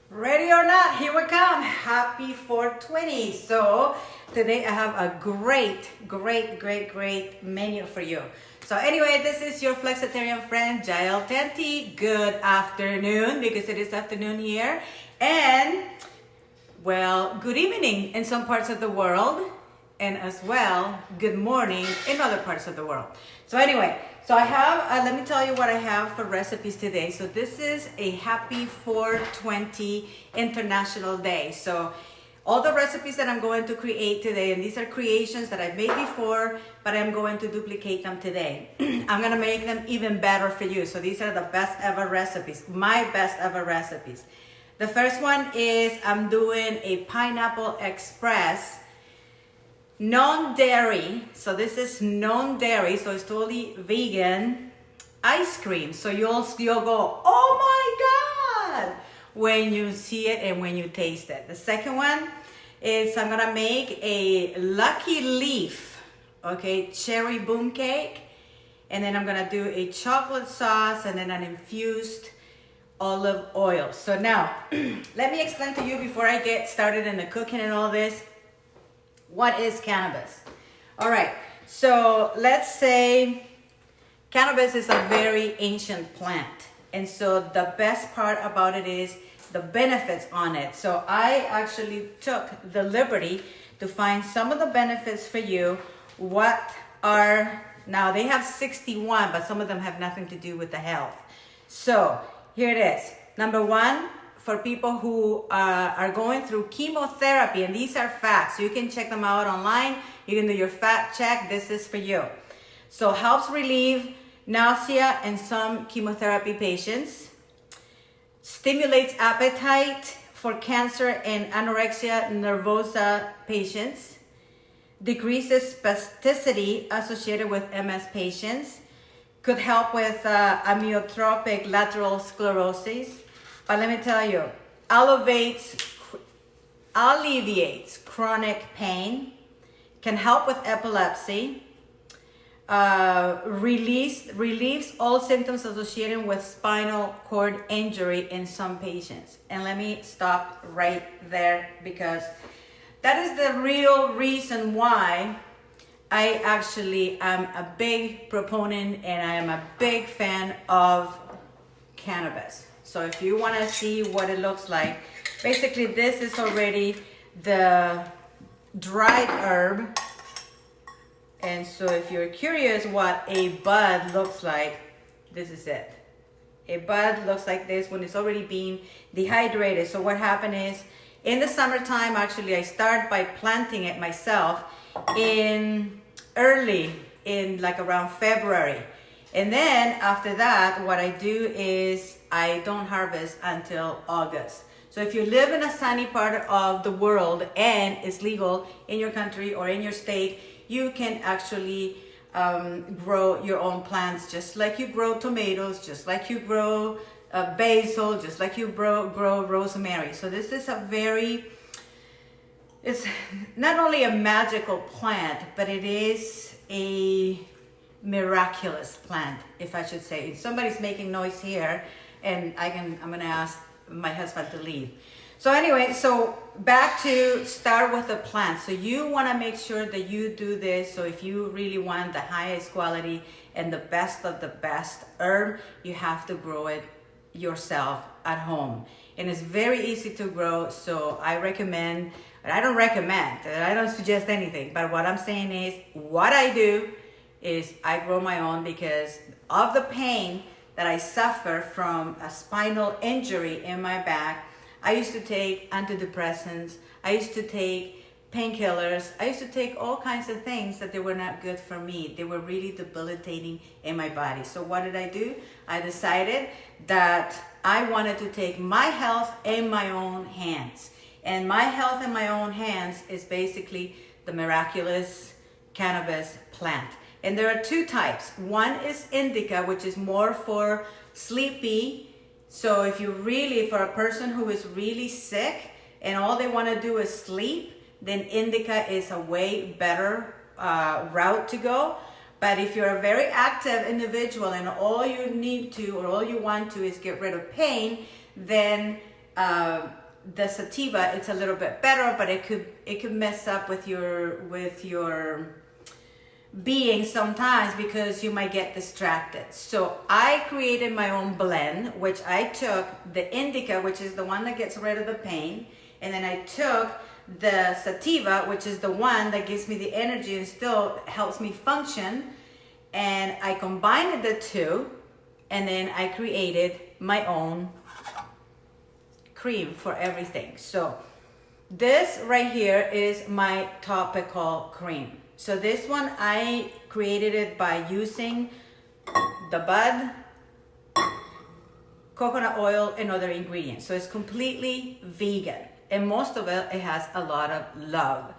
Ready or not, here we come. Happy 420. So today I have a great menu for you. So anyway, this is your flexitarian friend, Jael Tenti. Good afternoon, because it is afternoon here. And, well, good evening in some parts of the world. And as well, good morning in other parts of the world. So anyway, so I have, let me tell you what I have for recipes today. So this is a happy 420 International Day. So all the recipes that I'm going to create today, and these are creations that I've made before, but I'm going to duplicate them today. I'm gonna make them even better for you. So these are the best ever recipes, my best ever recipes. The first one is I'm doing a Pineapple Express non-dairy. So this is non-dairy, so it's totally vegan ice cream. So you'll go, oh my God, when you see it and when you taste it. The second one is I'm gonna make a Lucky Leaf, okay, cherry boom cake. And then I'm gonna do a chocolate sauce and then an infused olive oil. So now, let me explain to you before I get started in the cooking and all this. What is cannabis? All right, so let's say cannabis is a very ancient plant. And so the best part about it is the benefits on it. So I actually took the liberty to find some of the benefits for you. What are, now they have 61, but some of them have nothing to do with the health. So here it is. Number one, for people who are going through chemotherapy, and these are facts. You can check them out online. You can do your fact check. This is for you. So helps relieve nausea in some chemotherapy patients. Stimulates appetite for cancer and anorexia nervosa patients. Decreases spasticity associated with MS patients. Could help with amyotrophic lateral sclerosis. But let me tell you, alleviates chronic pain, can help with epilepsy, relieves all symptoms associated with spinal cord injury in some patients. And let me stop right there, because that is the real reason why I actually am a big proponent and I am a big fan of cannabis. So if you want to see what it looks like, basically this is already the dried herb. And so if you're curious what a bud looks like, this is it. A bud looks like this when it's already being dehydrated. So what happened is, in the summertime, actually, I start by planting it myself in like around February. And then after that, what I do is I don't harvest until August. So if you live in a sunny part of the world and it's legal in your country or in your state, you can actually grow your own plants, just like you grow tomatoes, just like you grow basil, just like you grow rosemary. So this is it's not only a magical plant, but it is a miraculous plant, if I should say. Somebody's making noise here, and I'm gonna ask my husband to leave. So anyway, so back to start with the plant. So you want to make sure that you do this. So if you really want the highest quality and the best of the best herb, you have to grow it yourself at home. And it's very easy to grow. So I recommend, and I don't suggest anything, but what I'm saying is, what I do is I grow my own because of the pain that I suffer from a spinal injury in my back. I used to take antidepressants. I used to take painkillers. I used to take all kinds of things that they were not good for me. They were really debilitating in my body. So what did I do? I decided that I wanted to take my health in my own hands. And my health in my own hands is basically the miraculous cannabis plant. And there are two types. One is indica, which is more for sleepy. So if for a person who is really sick and all they want to do is sleep, then indica is a way better route to go. But if you're a very active individual and all you need to or all you want to is get rid of pain, then the sativa, it's a little bit better, but it could mess up with your being sometimes because you might get distracted. So I created my own blend, which I took the indica, which is the one that gets rid of the pain, and then I took the sativa, which is the one that gives me the energy and still helps me function, and I combined the two, and then I created my own cream for everything. So this right here is my topical cream. So this one, I created it by using the bud, coconut oil, and other ingredients. So it's completely vegan, and most of it has a lot of love.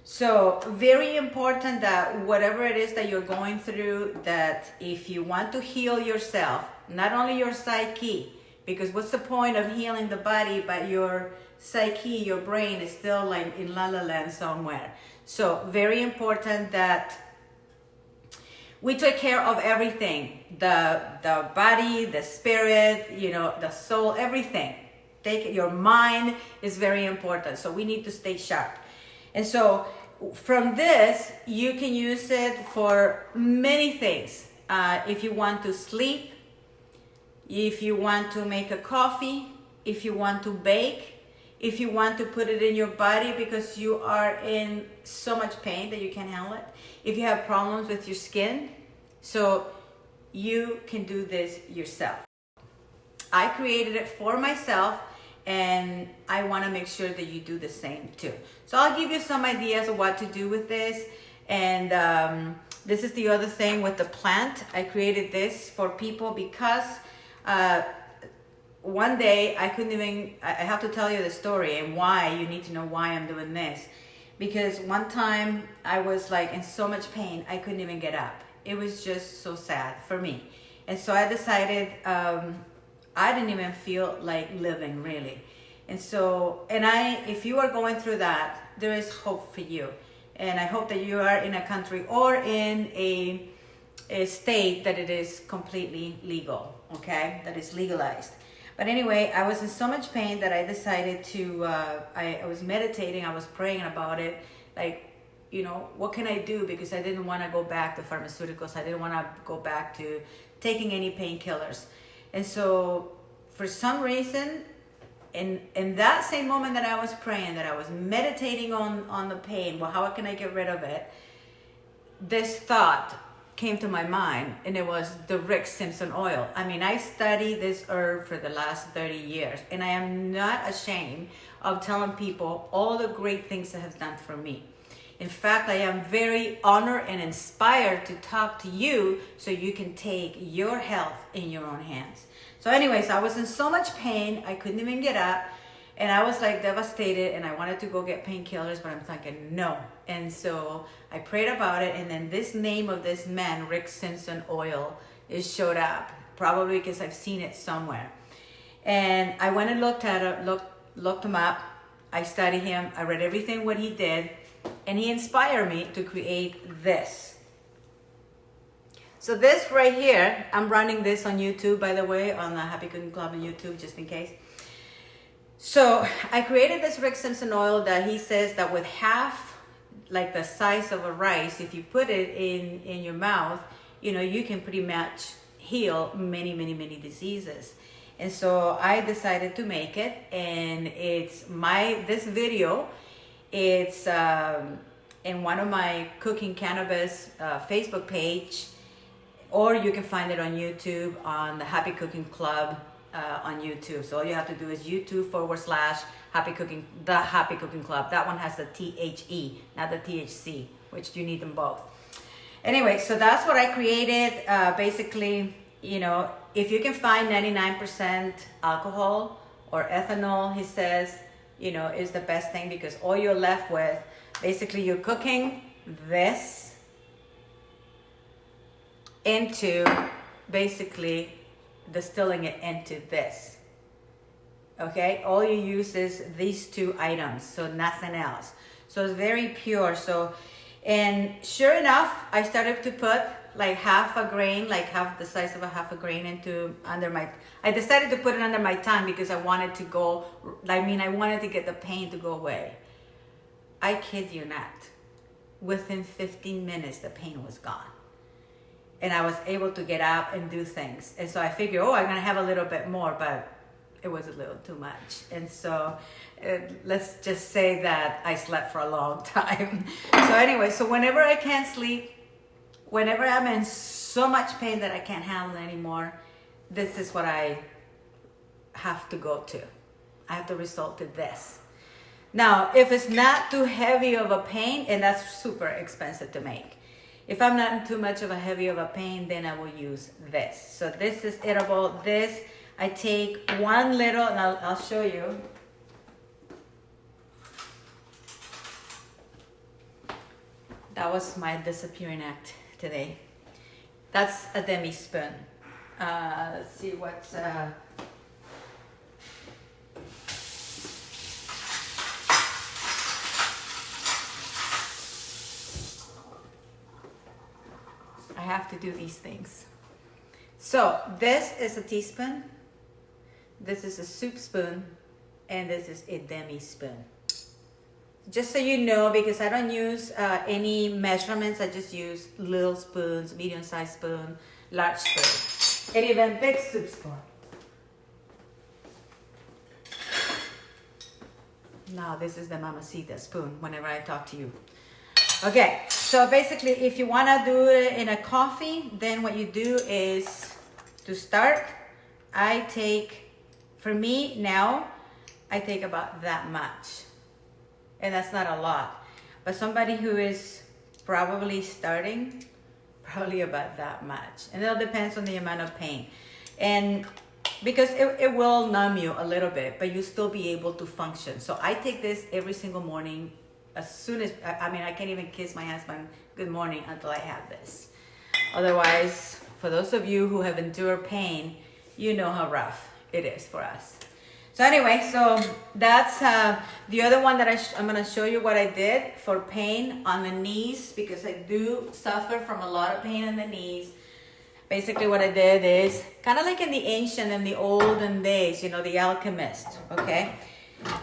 So very important that whatever it is that you're going through, that if you want to heal yourself, not only your psyche, because what's the point of healing the body, but your psyche, your brain is still like in la la land somewhere. So very important that we take care of everything, the body, the spirit, you know, the soul, everything. Your mind is very important. So we need to stay sharp. And so from this, you can use it for many things. If you want to sleep, if you want to make a coffee, if you want to bake, if you want to put it in your body because you are in so much pain that you can't handle it, if you have problems with your skin, so you can do this yourself. I created it for myself, and I want to make sure that you do the same too. So I'll give you some ideas of what to do with this. And this is the other thing with the plant. I created this for people because one day I have to tell you the story and why you need to know why I'm doing this. Because one time I was like in so much pain, I couldn't even get up. It was just so sad for me. And so I decided, I didn't even feel like living really. And so, if you are going through that, there is hope for you. And I hope that you are in a country or in a state that it is completely legal, okay? That is legalized. But anyway, I was in so much pain that I decided to, I was meditating, I was praying about it, like, you know, what can I do? Because I didn't want to go back to pharmaceuticals. I didn't want to go back to taking any painkillers. And so for some reason, in that same moment that I was praying, that I was meditating on the pain, well, how can I get rid of it? This thought came to my mind, and it was the Simpson Oil. I mean, I studied this herb for the last 30 years, and I am not ashamed of telling people all the great things it has done for me. In fact, I am very honored and inspired to talk to you so you can take your health in your own hands. So anyways, I was in so much pain, I couldn't even get up, and I was like devastated, and I wanted to go get painkillers, but I'm thinking no. And so I prayed about it, and then this name of this man, Simpson Oil, showed up, probably because I've seen it somewhere. And I went and looked him up. I studied him. I read everything what he did, and he inspired me to create this. So this right here, I'm running this on YouTube, by the way, on the Happy Cooking Club on YouTube, just in case. So I created this Simpson Oil that he says that with half, like the size of a rice, if you put it in your mouth, you know, you can pretty much heal many, many, many diseases. And so I decided to make it, and this video, it's in one of my Cooking Cannabis Facebook page, or you can find it on YouTube on the Happy Cooking Club on YouTube. So all you have to do is YouTube/Happy Cooking, the Happy Cooking Club. That one has the THE, not the THC, which you need them both. Anyway, so that's what I created. Basically, you know, if you can find 99% alcohol or ethanol, he says, you know, is the best thing, because all you're left with, basically you're cooking this into, basically distilling it into this. Okay, all you use is these two items, so nothing else. So it's very pure. So, and sure enough, I started to put like half a grain, like half the size of a half a grain into under my, I decided to put it under my tongue because I wanted to go, I wanted to get the pain to go away. I kid you not. Within 15 minutes, the pain was gone. And I was able to get up and do things. And so I figured, I'm going to have a little bit more, but it was a little too much. And so let's just say that I slept for a long time. So anyway, so whenever I can't sleep, whenever I'm in so much pain that I can't handle anymore, this is what I have to go to. I have to resort to this. Now, if it's not too heavy of a pain, and that's super expensive to make. If I'm not in too much of a heavy of a pain, then I will use this. So this is edible. This, I take one little, and I'll show you. That was my disappearing act today. That's a demi spoon. Let's see what's... I have to do these things. So this is a teaspoon, this is a soup spoon, and this is a demi spoon. Just so you know, because I don't use any measurements, I just use little spoons, medium-sized spoon, large spoon, and even big soup spoon. Now this is the mamacita spoon whenever I talk to you. Okay, so basically if you want to do it in a coffee, then what you do is, to start, I take, for me now, I take about that much. And that's not a lot. But somebody who is probably starting, probably about that much. And it all depends on the amount of pain. And because it will numb you a little bit, but you still be able to function. So I take this every single morning. As soon as, I can't even kiss my husband good morning until I have this. Otherwise, for those of you who have endured pain, you know how rough it is for us. So anyway, so that's the other one that I'm going to show you what I did for pain on the knees, because I do suffer from a lot of pain in the knees. Basically what I did is kind of like in the ancient and the olden days, the alchemist, okay?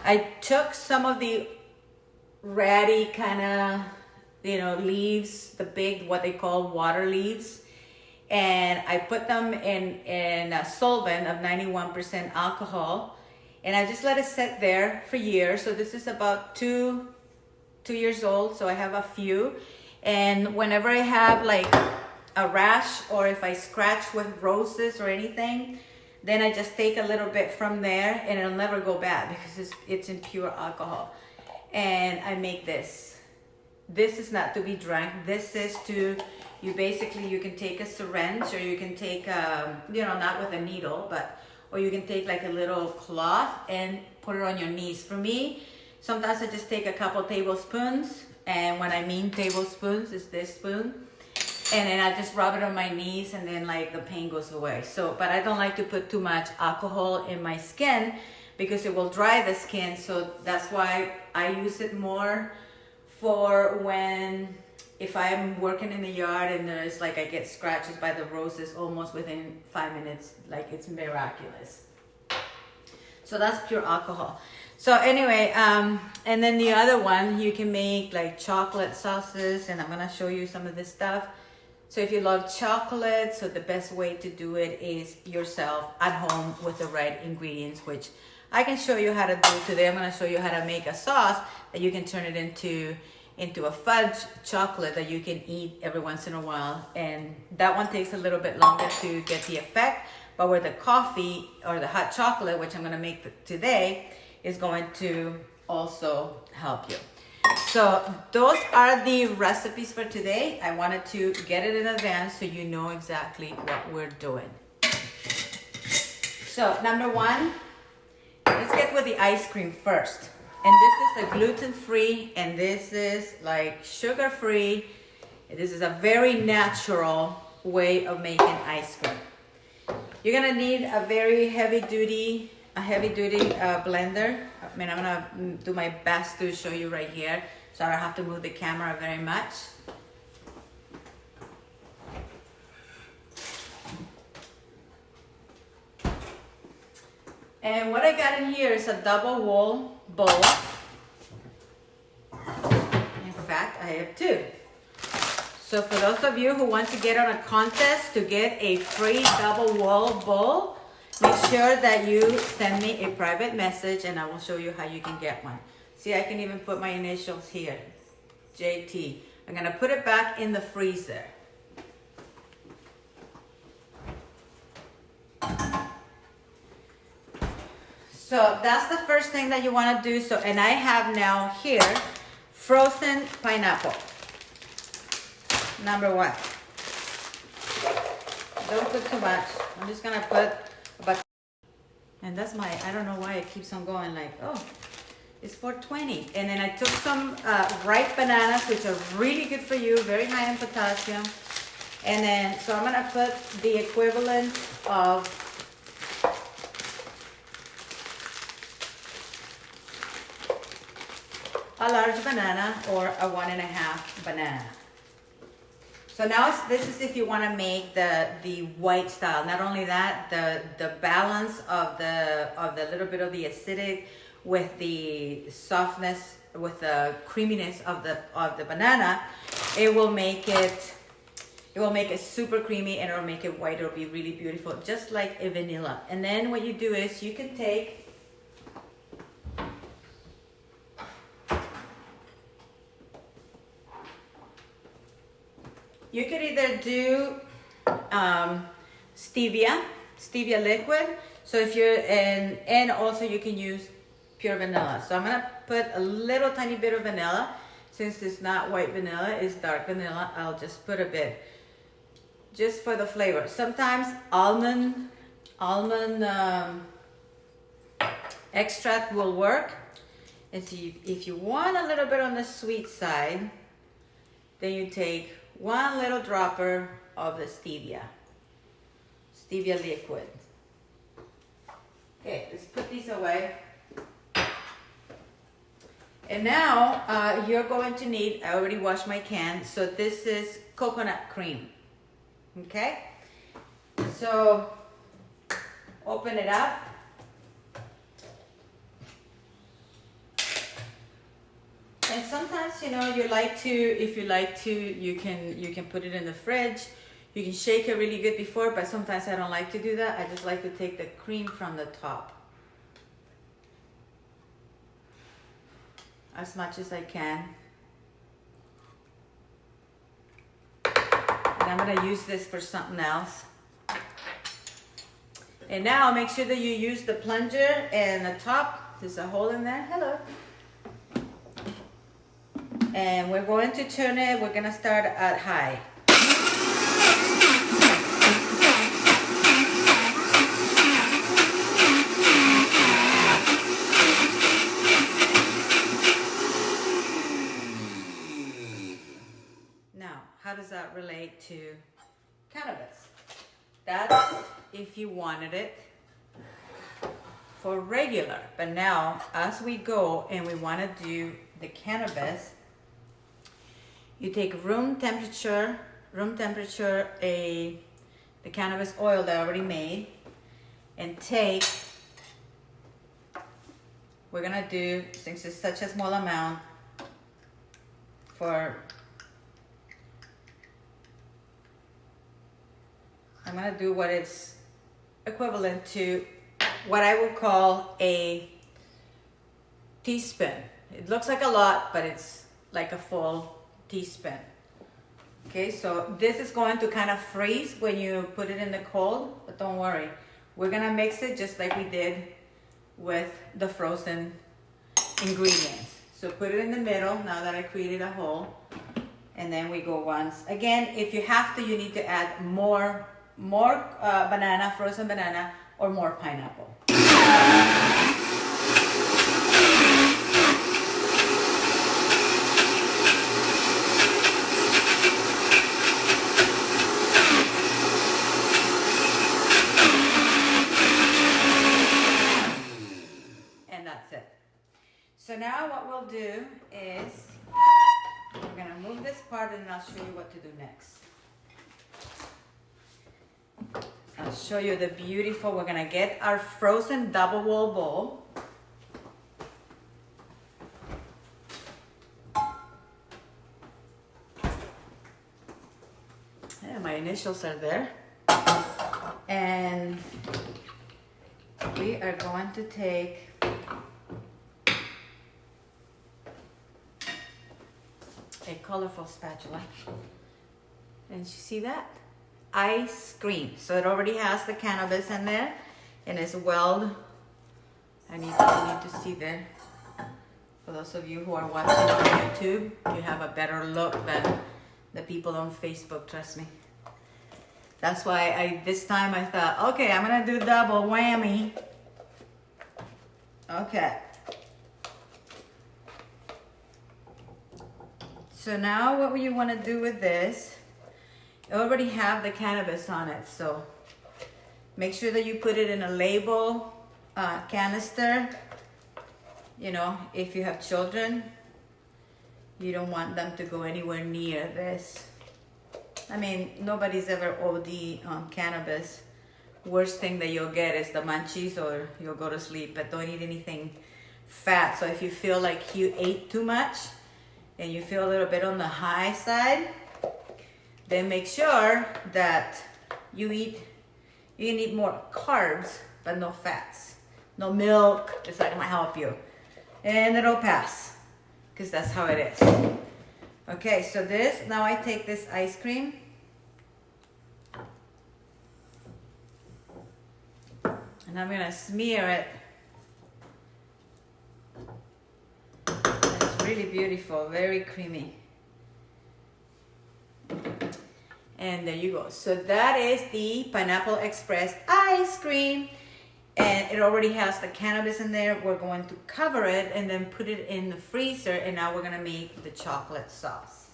I took some of the ratty kind of, leaves, the big, what they call water leaves, and I put them in a solvent of 91% alcohol, and I just let it sit there for years. So this is about two years old, so I have a few, and whenever I have like a rash, or if I scratch with roses or anything, then I just take a little bit from there, and it'll never go bad because it's in pure alcohol. And I make this. This is not to be drank. This is to, you can take a syringe, or you can take, not with a needle, or you can take like a little cloth and put it on your knees. For me, sometimes I just take a couple tablespoons, and when I mean tablespoons, it's this spoon, and then I just rub it on my knees, and then like the pain goes away. So, but I don't like to put too much alcohol in my skin, because it will dry the skin. So that's why I use it more for if I'm working in the yard and there's like, I get scratches by the roses almost within 5 minutes, like it's miraculous. So that's pure alcohol. So anyway, and then the other one, you can make like chocolate sauces, and I'm gonna show you some of this stuff. So if you love chocolate, so the best way to do it is yourself at home with the right ingredients, which I can show you how to do today. I'm going to show you how to make a sauce that you can turn it into a fudge chocolate that you can eat every once in a while. And that one takes a little bit longer to get the effect, but where the coffee or the hot chocolate, which I'm going to make today, is going to also help you. So those are the recipes for today. I wanted to get it in advance so you know exactly what we're doing. So number one, let's get with the ice cream first. And this is a gluten-free, and this is like sugar-free. This is a very natural way of making ice cream. You're gonna need a very heavy-duty blender. I'm gonna do my best to show you right here, so I don't have to move the camera very much. And what I got in here is a double wall bowl. In fact, I have two. So for those of you who want to get on a contest to get a free double wall bowl, make sure that you send me a private message and I will show you how you can get one. See, I can even put my initials here, JT. I'm gonna put it back in the freezer. So that's the first thing that you wanna do. So, and I have now here, frozen pineapple. Number one. Don't put too much. I'm just gonna put about, and that's my, I don't know why it keeps on going like, oh, it's 420. And then I took some ripe bananas, which are really good for you, very high in potassium. And then, so I'm gonna put the equivalent of a large banana or a 1.5 banana. So now this is if you want to make the white style. Not only that, the balance of the little bit of the acidic with the softness, with the creaminess of the banana, it will make it super creamy and it'll make it white. It'll be really beautiful, just like a vanilla. And then what you do is you can take you could either do stevia liquid. So if you're and also you can use pure vanilla. So I'm gonna put a little tiny bit of vanilla. Since it's not white vanilla, it's dark vanilla, I'll just put a bit, just for the flavor. Sometimes almond extract will work. And so if you want a little bit on the sweet side, then you take one little dropper of the stevia liquid. Okay, let's put these away. And now you're going to need, I already washed my can, so this is coconut cream. Okay? So open it up. And sometimes, you know, you like to, if you like to, you can put it in the fridge. You can shake it really good before, but sometimes I don't like to do that. I just like to take the cream from the top as much as I can. And I'm gonna use this for something else. And now make sure that you use the plunger and the top. There's a hole in there. Hello. And we're going to turn it, we're gonna start at high. Now, how does that relate to cannabis? That's if you wanted it for regular. But now, as we go and we wanna do the cannabis, you take room temperature, the cannabis oil that I already made, and we're gonna do, since it's such a small amount, I'm gonna do what is equivalent to what I would call a teaspoon. It looks like a lot, but it's like a full teaspoon. Okay, so this is going to kind of freeze when you put it in the cold, but don't worry. We're gonna mix it just like we did with the frozen ingredients. So put it in the middle, now that I created a hole, and then we go once. Again, if you have to, you need to add more banana, frozen banana, or more pineapple. So now what we'll do is we're going to move this part and I'll show you what to do next. I'll show you the beautiful, we're gonna get our frozen double wall bowl. Yeah, my initials are there. And we are going to take a colorful spatula. And you see that? Ice cream. So it already has the cannabis in there and it's welled. I need to see that. For those of you who are watching on YouTube, you have a better look than the people on Facebook, trust me. That's why this time I thought, okay, I'm gonna do double whammy. Okay. So now what you wanna do with this, you already have the cannabis on it, so make sure that you put it in a label canister. You know, if you have children, you don't want them to go anywhere near this. I mean, nobody's ever OD on cannabis. Worst thing that you'll get is the munchies or you'll go to sleep, but don't eat anything fat. So if you feel like you ate too much and you feel a little bit on the high side, then make sure that you can eat more carbs, but no fats. No milk, it's not gonna help you. And it'll pass, because that's how it is. Okay, so now I take this ice cream. And I'm gonna smear it. It's really beautiful, very creamy. And there you go. So that is the Pineapple Express ice cream. And it already has the cannabis in there. We're going to cover it and then put it in the freezer. And now we're gonna make the chocolate sauce.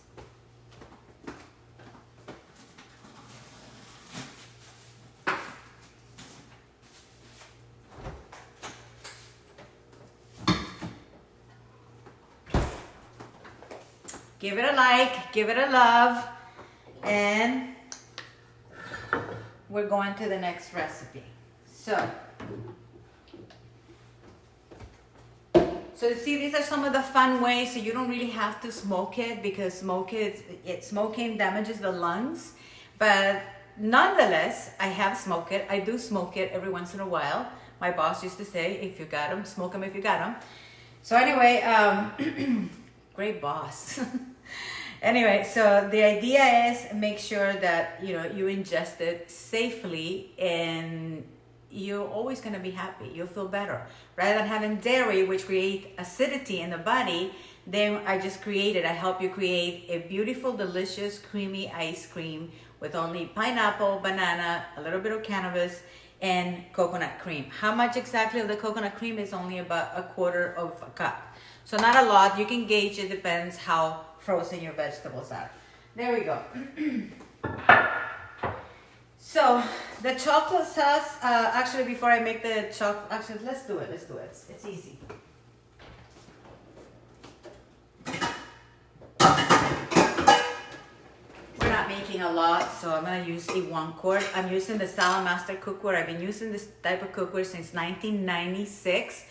Give it a like, give it a love, and we're going to the next recipe. So you see, these are some of the fun ways, so you don't really have to smoke it, because smoking damages the lungs. But nonetheless, I have smoked it. I do smoke it every once in a while. My boss used to say, if you got them, smoke them if you got them. So anyway, great boss. Anyway, so the idea is make sure that you ingest it safely, and you're always going to be happy. You'll feel better. Rather than having dairy, which create acidity in the body, then I help you create a beautiful, delicious, creamy ice cream with only pineapple, banana, a little bit of cannabis, and coconut cream. How much exactly of the coconut cream is only about 1/4 of a cup. So not a lot. You can gauge it, depends how frozen your vegetables are. There we go. So the chocolate sauce, actually before I make the chocolate, actually let's do it. It's easy. We're not making a lot, so I'm gonna use a 1 quart. I'm using the Salad Master cookware. I've been using this type of cookware since 1996.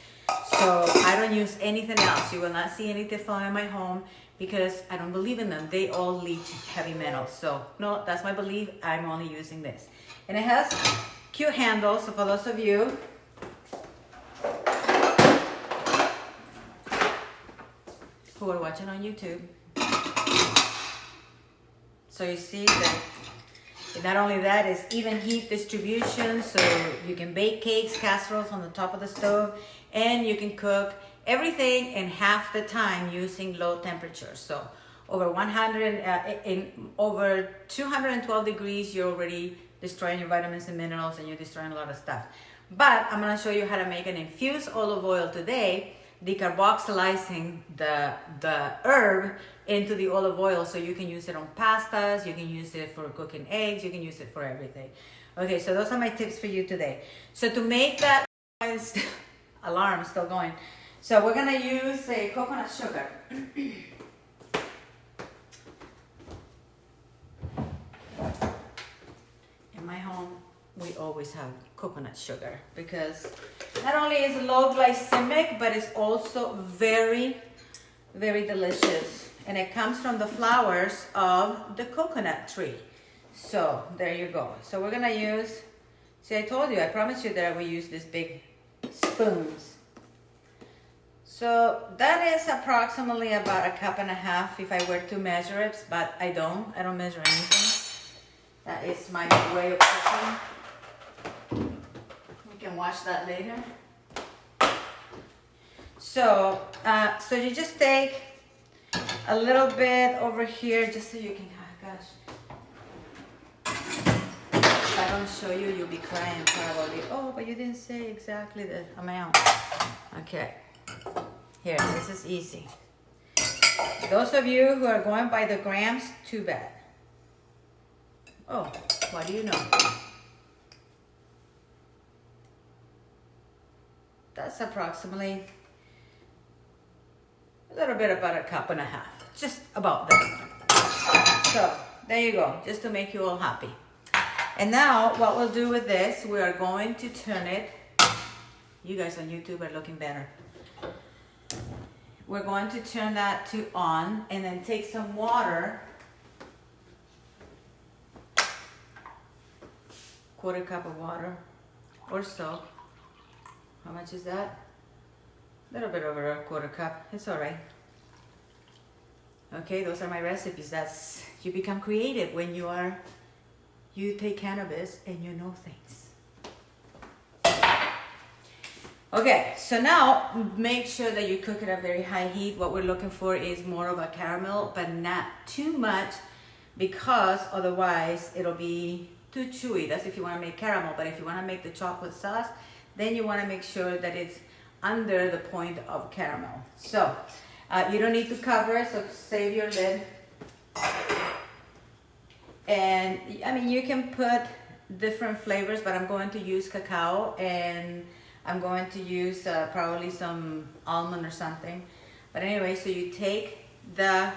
So I don't use anything else. You will not see any Teflon in my home because I don't believe in them. They all leach heavy metals. So no, that's my belief. I'm only using this. And it has cute handles. So for those of you who are watching on YouTube, so you see that not only that, it's even heat distribution, so you can bake cakes, casseroles on the top of the stove, and you can cook everything in half the time using low temperature. So over 212 degrees, you're already destroying your vitamins and minerals, and you're destroying a lot of stuff. But I'm gonna show you how to make an infused olive oil today, decarboxylizing the herb into the olive oil, so you can use it on pastas, you can use it for cooking eggs, you can use it for everything. Okay, so those are my tips for you today. So to make that, alarm is still going. So we're gonna use a coconut sugar. In my home, we always have coconut sugar, because not only is it low glycemic, but it's also very, very delicious. And it comes from the flowers of the coconut tree. So there you go. So we're gonna use, see, I told you, I promised you that we use these big spoons. So that is approximately about 1.5 cups if I were to measure it, but I don't measure anything. That is my way of cooking. We can watch that later. So, so you just take a little bit over here, just so you can, oh gosh. If I don't show you, you'll be crying probably. Oh, but you didn't say exactly the amount. Okay, here, this is easy. Those of you who are going by the grams, too bad. Oh, what do you know? That's approximately a little bit about 1.5 cups, just about that. So there you go, just to make you all happy. And now what we'll do with this, we are going to turn it. You guys on YouTube are looking better. We're going to turn that to on, and then take some water, 1/4 cup of water or so. How much is that? A little bit over 1/4 cup. It's all right. Okay, those are my recipes. That's, you become creative when you take cannabis and you know things. Okay, so now make sure that you cook it at very high heat. What we're looking for is more of a caramel, but not too much, because otherwise it'll be too chewy. That's if you want to make caramel, but if you want to make the chocolate sauce, then you want to make sure that it's under the point of caramel. So you don't need to cover it, so save your lid. And I mean, you can put different flavors, but I'm going to use cacao, and I'm going to use probably some almond or something. But anyway, so you take the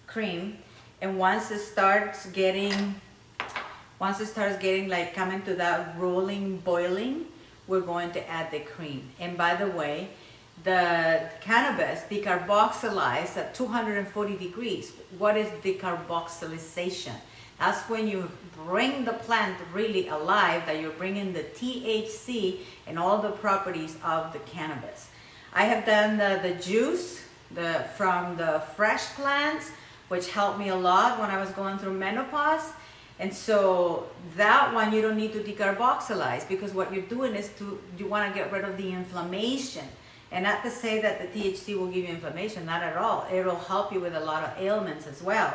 cream, and once it starts getting like coming to that rolling boiling, we're going to add the cream. And by the way, the cannabis decarboxylized at 240 degrees. What is decarboxylation? That's when you bring the plant really alive, that you're bringing the THC and all the properties of the cannabis. I have done the juice from the fresh plants, which helped me a lot when I was going through menopause. And so that one you don't need to decarboxylize, because what you're doing is you want to get rid of the inflammation. And not to say that the THC will give you inflammation, not at all. It'll help you with a lot of ailments as well.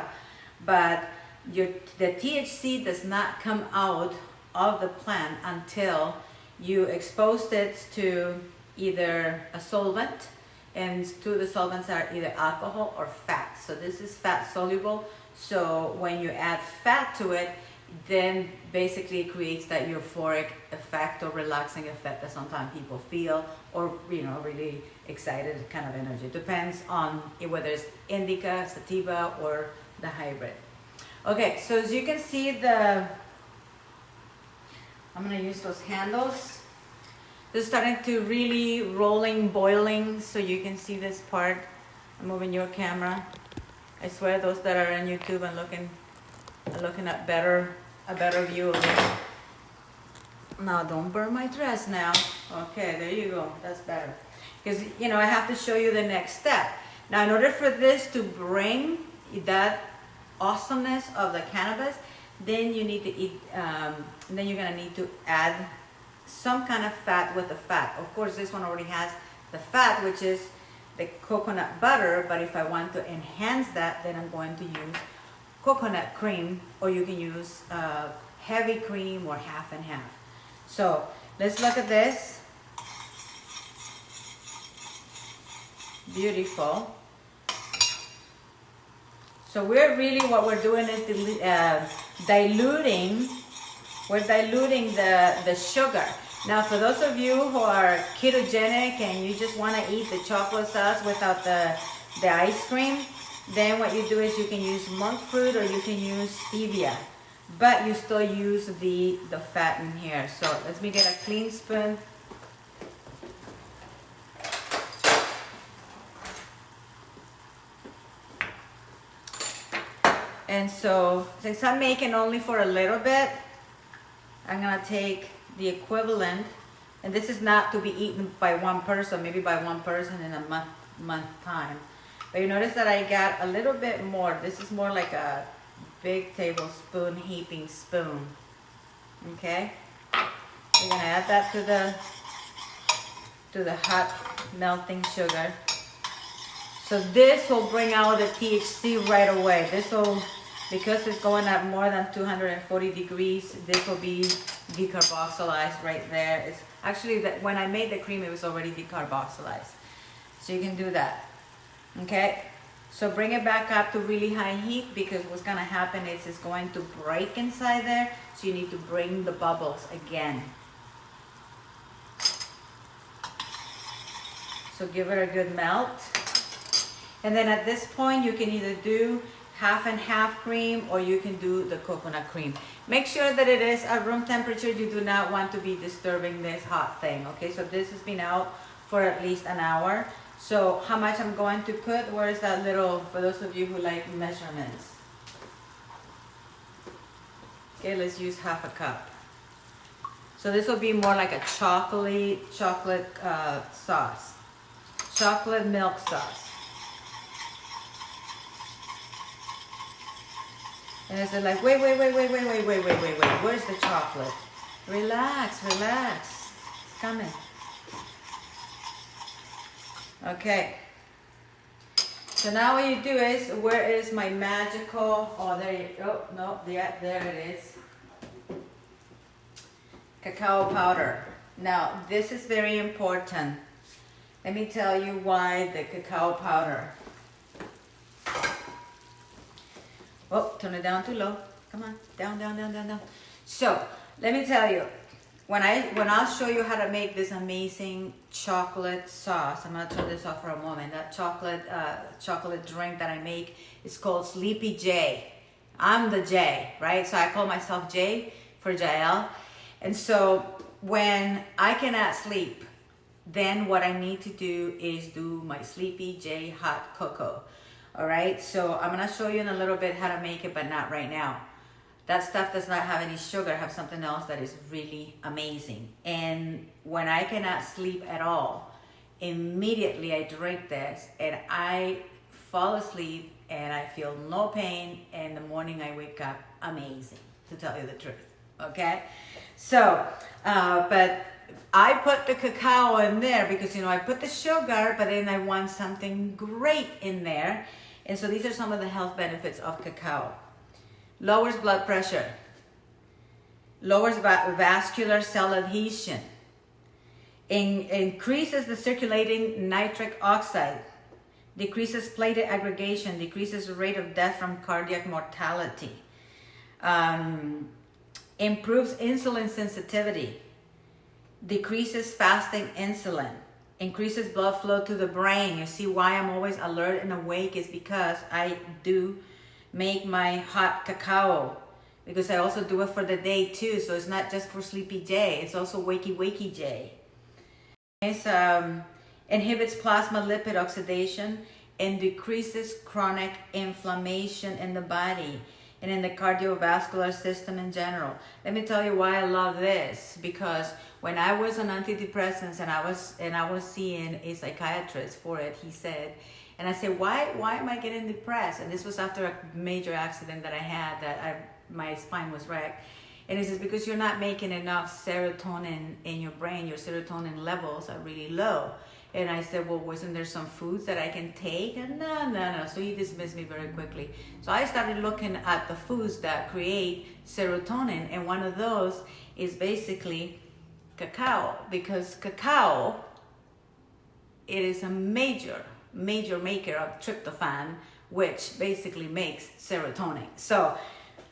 But the THC does not come out of the plant until you exposed it to either a solvent, and two of the solvents are either alcohol or fat. So this is fat soluble. So when you add fat to it, then basically it creates that euphoric effect or relaxing effect that sometimes people feel, or really excited kind of energy. Depends on whether it's indica, sativa, or the hybrid. Okay, so as you can see, I'm gonna use those handles. This is starting to really rolling, boiling, so you can see this part. I'm moving your camera. I swear those that are on YouTube are looking at a better view of it. Now don't burn my dress now. Okay, there you go. That's better. Because I have to show you the next step. Now in order for this to bring that awesomeness of the cannabis, then you need to then you're gonna need to add some kind of fat with the fat. Of course, this one already has the fat, which is the coconut butter, but if I want to enhance that, then I'm going to use coconut cream, or you can use heavy cream or half and half. So let's look at this. Beautiful. So what we're doing is diluting the sugar. Now, for those of you who are ketogenic and you just want to eat the chocolate sauce without the ice cream, then what you do is you can use monk fruit, or you can use stevia. but you still use the fat in here. So let me get a clean spoon. And so since I'm making only for a little bit, I'm gonna take the equivalent, and this is not to be eaten by one person, maybe by one person in a month time. But you notice that I got a little bit more. This is more like a big tablespoon heaping spoon. Okay? We're gonna add that to the hot melting sugar. So this will bring out the THC right away. This will, because it's going at more than 240 degrees, this will be decarboxylized right there. It's actually, that when I made the cream, it was already decarboxylized. So you can do that. Okay? So bring it back up to really high heat, because what's gonna happen is it's going to break inside there. So you need to bring the bubbles again. So give it a good melt. And then at this point, you can either do half and half cream, or you can do the coconut cream. Make sure that it is at room temperature. You do not want to be disturbing this hot thing. Okay, so this has been out for at least an hour. So how much I'm going to put? Where is that little, for those of you who like measurements? Okay, let's use half a cup. So this will be more like a chocolate sauce. Chocolate milk sauce. And it's like, wait, where's the chocolate? Relax, relax. It's coming. Okay. So now what you do is, where is my magical, oh, there you go, oh, no, yeah, there it is. Cacao powder. Now, this is very important. Let me tell you why the cacao powder. Oh, turn it down too low. Come on, down. So, let me tell you, when I'll show you how to make this amazing chocolate sauce, I'm gonna turn this off for a moment. That chocolate drink that I make is called Sleepy J. I'm the J, right? So I call myself J for Jael. And so when I cannot sleep, then what I need to do is do my Sleepy J hot cocoa. All right, so I'm gonna show you in a little bit how to make it, but not right now. That stuff does not have any sugar, have something else that is really amazing. And when I cannot sleep at all, immediately I drink this and I fall asleep and I feel no pain, and in the morning I wake up amazing, to tell you the truth, okay? So, but I put the cacao in there because, you know, I put the sugar, but then I want something great in there. And so these are some of the health benefits of cacao. Lowers blood pressure, lowers vascular cell adhesion, increases the circulating nitric oxide, decreases platelet aggregation, decreases the rate of death from cardiac mortality, improves insulin sensitivity, decreases fasting insulin, increases blood flow to the brain. You see why I'm always alert and awake is because I do make my hot cacao, because I also do it for the day too. So it's not just for Sleepy J, it's also Wakey J. It inhibits plasma lipid oxidation and decreases chronic inflammation in the body and in the cardiovascular system in general. Let me tell you why I love this, because when I was on antidepressants and I was seeing a psychiatrist for it, he said, and I said, why am I getting depressed? And this was after a major accident that I had, that my spine was wrecked. And he says, because you're not making enough serotonin in your brain, your serotonin levels are really low. And I said, well, wasn't there some foods that I can take? And no. So he dismissed me very quickly. So I started looking at the foods that create serotonin. And one of those is basically cacao, because cacao, it is a major maker of tryptophan, which basically makes serotonin. So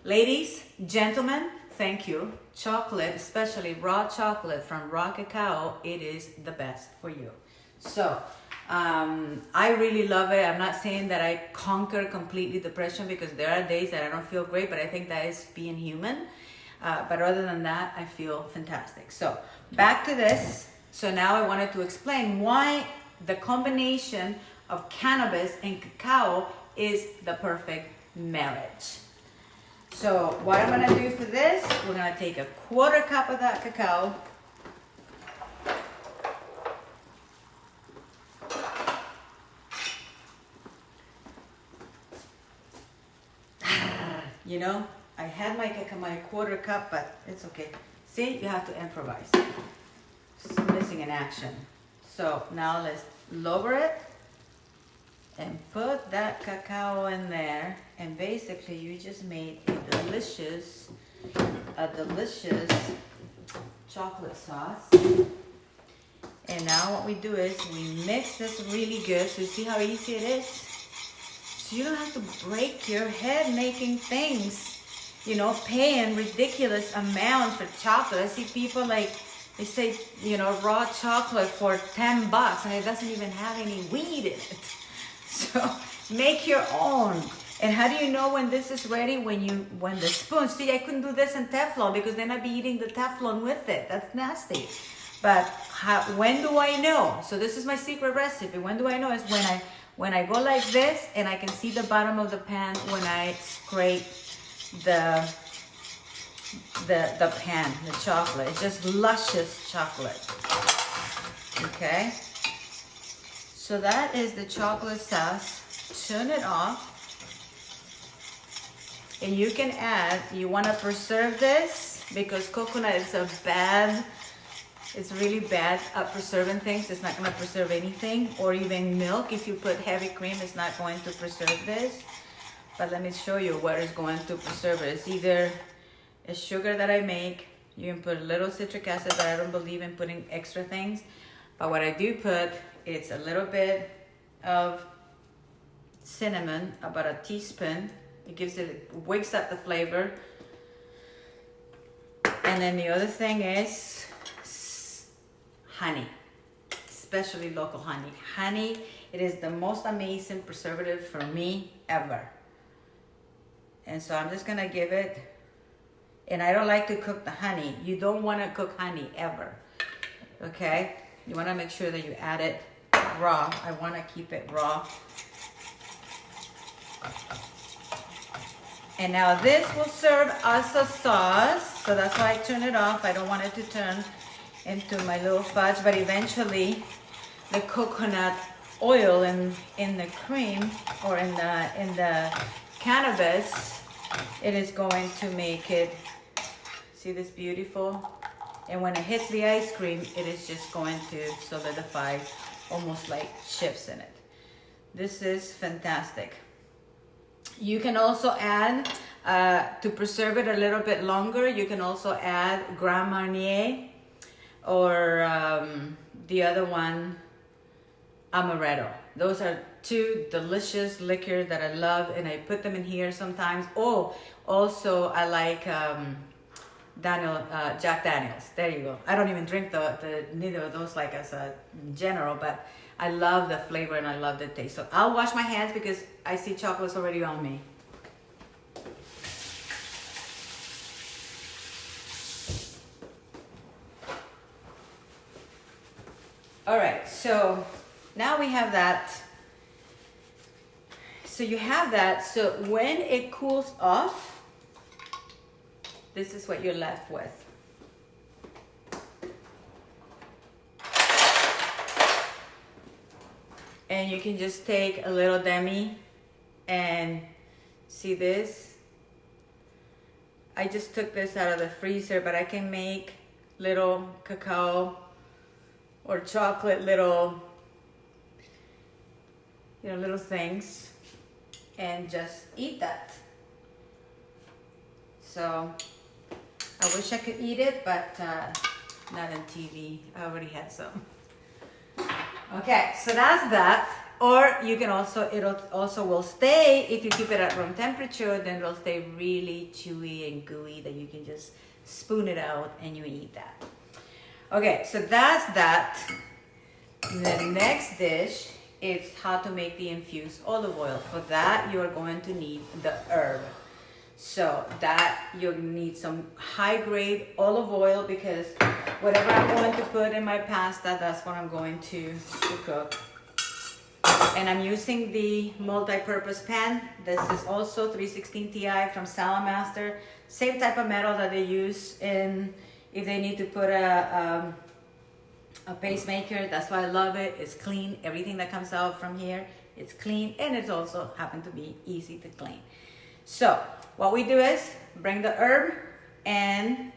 ladies, gentlemen, thank you. Chocolate, especially raw chocolate from raw cacao, it is the best for you. So I really love it. I'm not saying that I conquer completely depression, because there are days that I don't feel great, but I think that is being human. But other than that, I feel fantastic. So back to this. So now I wanted to explain why the combination of cannabis and cacao is the perfect marriage. So what I'm gonna do for this, we're gonna take a 1/4 cup of that cacao. You know, I had my 1/4 cup, but it's okay. See, you have to improvise. It's missing in action. So now let's lower it and put that cacao in there, and basically you just made a delicious chocolate sauce. And now what we do is we mix this really good. So you see how easy it is? So you don't have to break your head making things, you know, paying ridiculous amounts for chocolate. I see people like, they say, you know, raw chocolate for $10 and it doesn't even have any weed in it. So make your own. And how do you know when this is ready? When the spoon, see, I couldn't do this in Teflon because then I'd be eating the Teflon with it. That's nasty. But when do I know? So this is my secret recipe. When do I know? Is when I go like this and I can see the bottom of the pan when I scrape the pan, the chocolate. It's just luscious chocolate. Okay. So that is the chocolate sauce. Turn it off. And you can add, you want to preserve this because coconut is it's really bad at preserving things. It's not going to preserve anything, or even milk. If you put heavy cream, it's not going to preserve this. But let me show you what is going to preserve it. It's either a sugar that I make. You can put a little citric acid, but I don't believe in putting extra things. But what I do put, it's a little bit of cinnamon, about a teaspoon. It wakes up the flavor. And then the other thing is honey, especially local honey. Honey, it is the most amazing preservative for me ever. And so I'm just gonna give it, and I don't like to cook the honey. You don't wanna cook honey ever, okay? You wanna make sure that you add it raw. I wanna keep it raw. And now this will serve as a sauce. So that's why I turn it off. I don't want it to turn into my little fudge, but eventually the coconut oil in the cream or in the cannabis, it is going to make it, see this beautiful? And when it hits the ice cream, it is just going to solidify almost like chips in it. This is fantastic. You can also add, to preserve it a little bit longer, you can also add Grand Marnier or the other one, Amaretto. Those are two delicious liquors that I love, and I put them in here sometimes. Oh, also I like Jack Daniels. There you go. I don't even drink neither of those like as a general, but I love the flavor and I love the taste. So I'll wash my hands because I see chocolate's already on me. All right, so now we have that. So you have that. So when it cools off, this is what you're left with. And you can just take a little demi and see this. I just took this out of the freezer, but I can make little cacao or chocolate little, little things and just eat that. So I wish I could eat it, but not on TV. I already had some. Okay, so that's that. Or you can also, it'll also will stay, if you keep it at room temperature, then it'll stay really chewy and gooey that you can just spoon it out and you eat that. Okay, so that's that. The next dish is how to make the infused olive oil. For that, you are going to need the herb. So that you need some high grade olive oil, because whatever I'm going to put in my pasta, that's what I'm going to cook. And I'm using the multi-purpose pan. This is also 316 Ti from Salamaster. Same type of metal that they use in if they need to put a pacemaker. That's why I love it. It's clean. Everything that comes out from here, it's clean, and it's also happened to be easy to clean. So what we do is bring the herb, and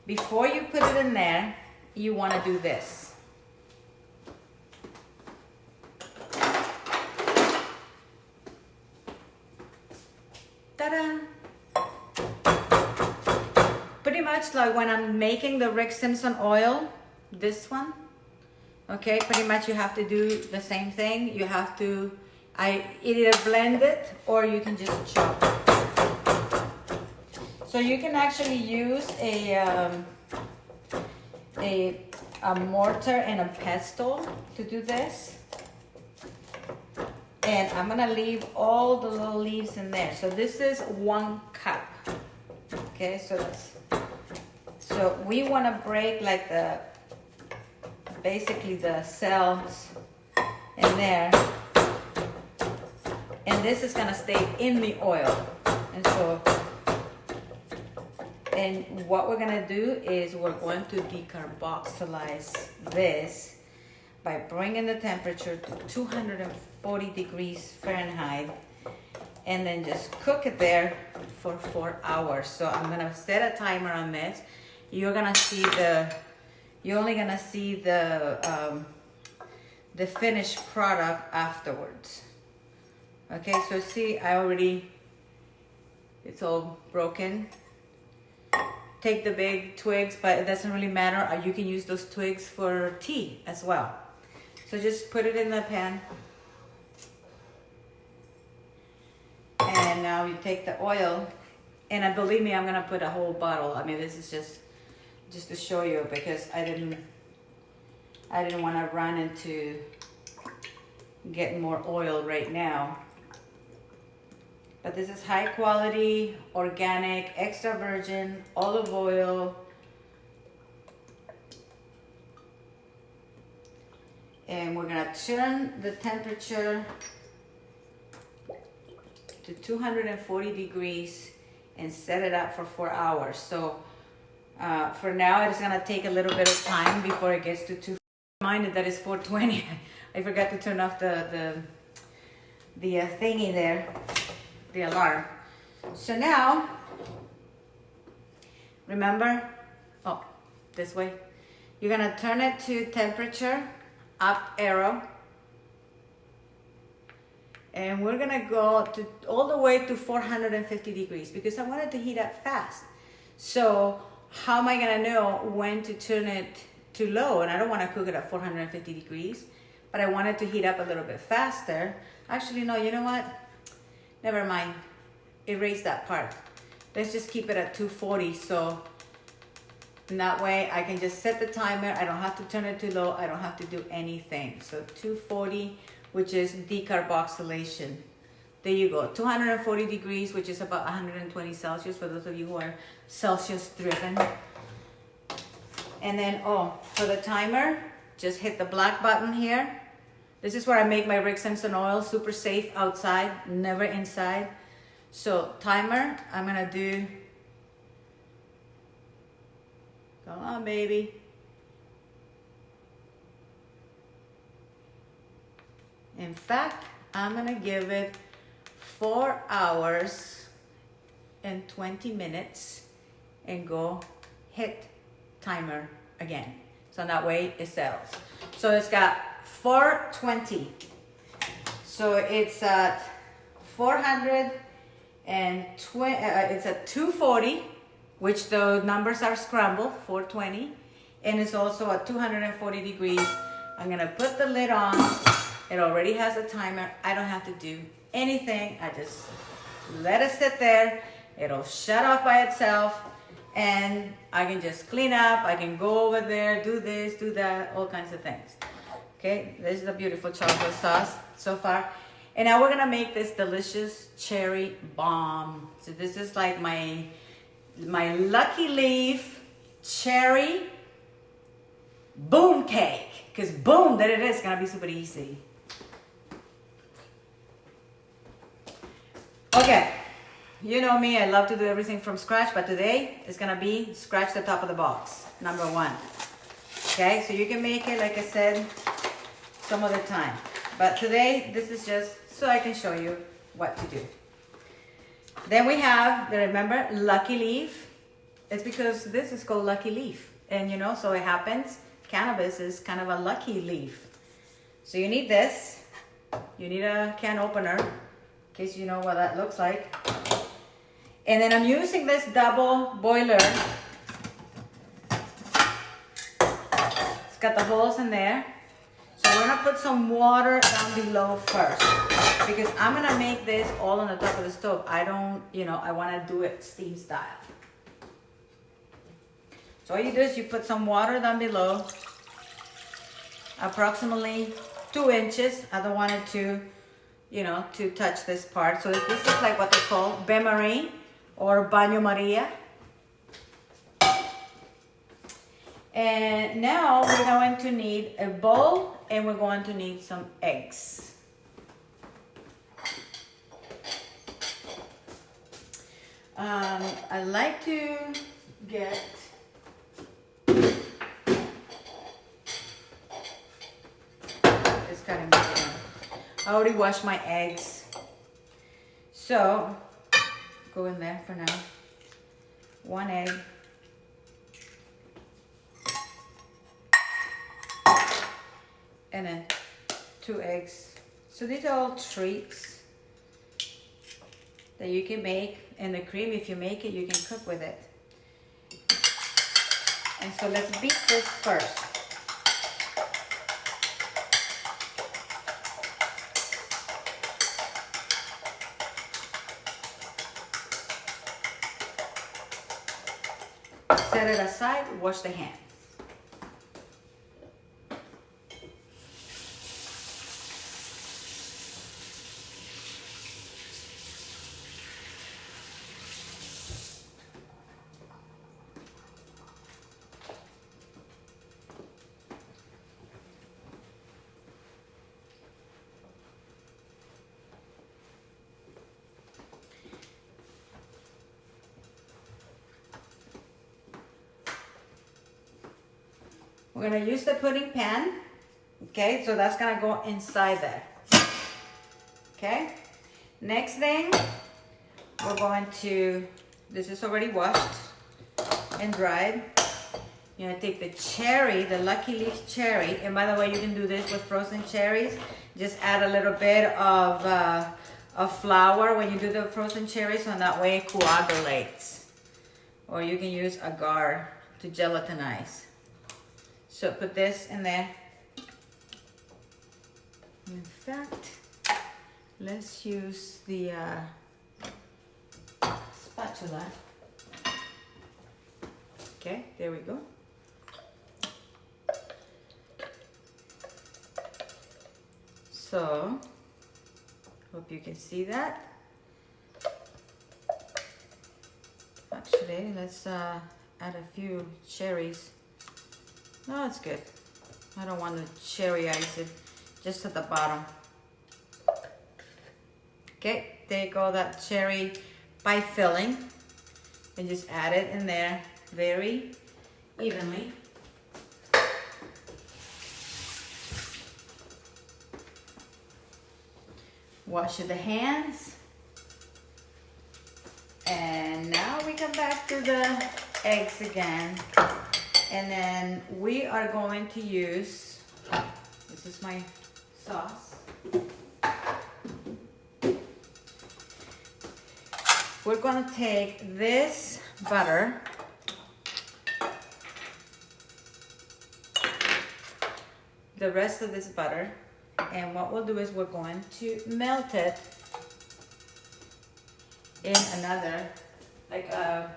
before you put it in there, you want to do this. Ta-da! Pretty much like when I'm making the Rick Simpson oil, this one, okay, pretty much you have to do the same thing. You have to either blend it or you can just chop. So you can actually use a mortar and a pestle to do this. And I'm gonna leave all the little leaves in there. So this is 1 cup. Okay, so we wanna break like basically the cells in there. And this is gonna stay in the oil. And what we're gonna do is we're going to decarboxylize this by bringing the temperature to 240 degrees Fahrenheit, and then just cook it there for 4 hours. So I'm gonna set a timer on this. You're only gonna see the finished product afterwards. Okay, so see, it's all broken. Take the big twigs, but it doesn't really matter. You can use those twigs for tea as well. So just put it in the pan. And now you take the oil, and believe me, I'm gonna put a whole bottle. I mean, this is just to show you, because I didn't want to run into getting more oil right now. But this is high quality, organic, extra virgin olive oil. And we're gonna turn the temperature to 240 degrees and set it up for 4 hours. So for now, it's gonna take a little bit of time before it gets to 240. Reminded that it's 420. I forgot to turn off the thingy there, the alarm. So now, remember, this way. You're gonna turn it to temperature, up arrow. And we're gonna go all the way to 450 degrees because I want it to heat up fast. So how am I gonna know when to turn it to low? And I don't wanna cook it at 450 degrees, but I want it to heat up a little bit faster. Actually, no, you know what? Never mind, erase that part. Let's just keep it at 240, so in that way I can just set the timer. I don't have to turn it to low. I don't have to do anything. So 240, which is decarboxylation. There you go, 240 degrees, which is about 120 Celsius for those of you who are Celsius driven. And then, for the timer, just hit the black button here. This is where I make my Rick Simpson oil, super safe outside, never inside. So timer, I'm gonna do, come on baby. In fact, I'm gonna give it 4 hours and 20 minutes and go hit timer again. So that way it settles. So it's got 420. So it's at 420, it's at 240, which the numbers are scrambled, 420. And it's also at 240 degrees. I'm gonna put the lid on. It already has a timer. I don't have to do anything. I just let it sit there. It'll shut off by itself. And I can just clean up. I can go over there, do this, do that, all kinds of things. Okay, this is the beautiful chocolate sauce so far. And now we're gonna make this delicious cherry bomb. So this is like my Lucky Leaf cherry boom cake. Because boom, there it is, gonna be super easy. Okay, you know me, I love to do everything from scratch, but today it's gonna be scratch the top of the box, number one. Okay, so you can make it, like I said, some other time. But today, this is just so I can show you what to do. Then we have, remember, Lucky Leaf. It's because this is called Lucky Leaf. And you know, so it happens, cannabis is kind of a lucky leaf. So you need this. You need a can opener, in case you know what that looks like. And then I'm using this double boiler. It's got the holes in there. So we're gonna put some water down below first, because I'm gonna make this all on the top of the stove. I don't, you know, I wanna do it steam style. So all you do is you put some water down below, approximately 2 inches. I don't want it to, you know, to touch this part. So this is like what they call bain-marie or baño Maria. And now we're going to need a bowl and we're going to need some eggs. I like to get this cutting board. I already washed my eggs. So go in there for now. 1 egg. And then 2 eggs. So these are all treats that you can make. And the cream, if you make it, you can cook with it. And so let's beat this first. Set it aside, wash the hands. We're gonna use the pudding pan, okay? So that's gonna go inside there, okay? Next thing, we're going to, this is already washed and dried. You're gonna take the cherry, the Lucky Leaf cherry, and by the way, you can do this with frozen cherries. Just add a little bit of flour when you do the frozen cherries, so that way it coagulates. Or you can use agar to gelatinize. So put this in there. In fact, let's use the spatula. Okay, there we go. So, hope you can see that. Actually, let's add a few cherries. No, it's good. I don't want to cherry ice it, just at the bottom. Okay, take all that cherry pie filling and just add it in there very evenly. Wash the hands. And now we come back to the eggs again. And then we are going to use, this is my sauce. We're going to take this butter, the rest of this butter, and what we'll do is we're going to melt it in another, like a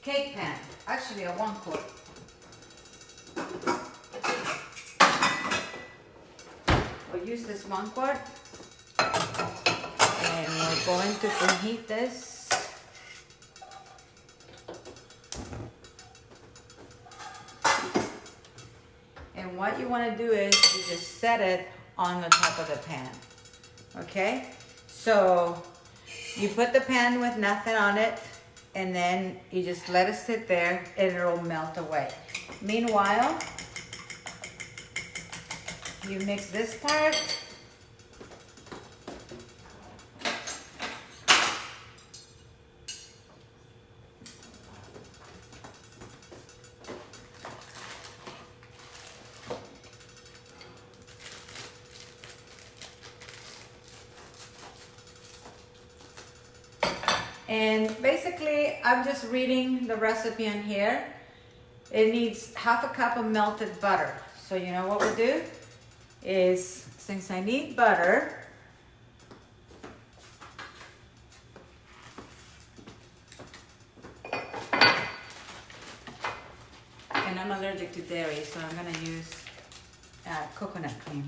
cake pan, actually a 1 quart. we'll use this 1 quart. And we're going to preheat this. And what you want to do is you just set it on the top of the pan. Okay? So you put the pan with nothing on it, and then you just let it sit there and it'll melt away. Meanwhile, you mix this part. And basically, I'm just reading the recipe in here. It needs 1/2 cup of melted butter. So you know what we'll do is, since I need butter, and I'm allergic to dairy, so I'm gonna use coconut cream.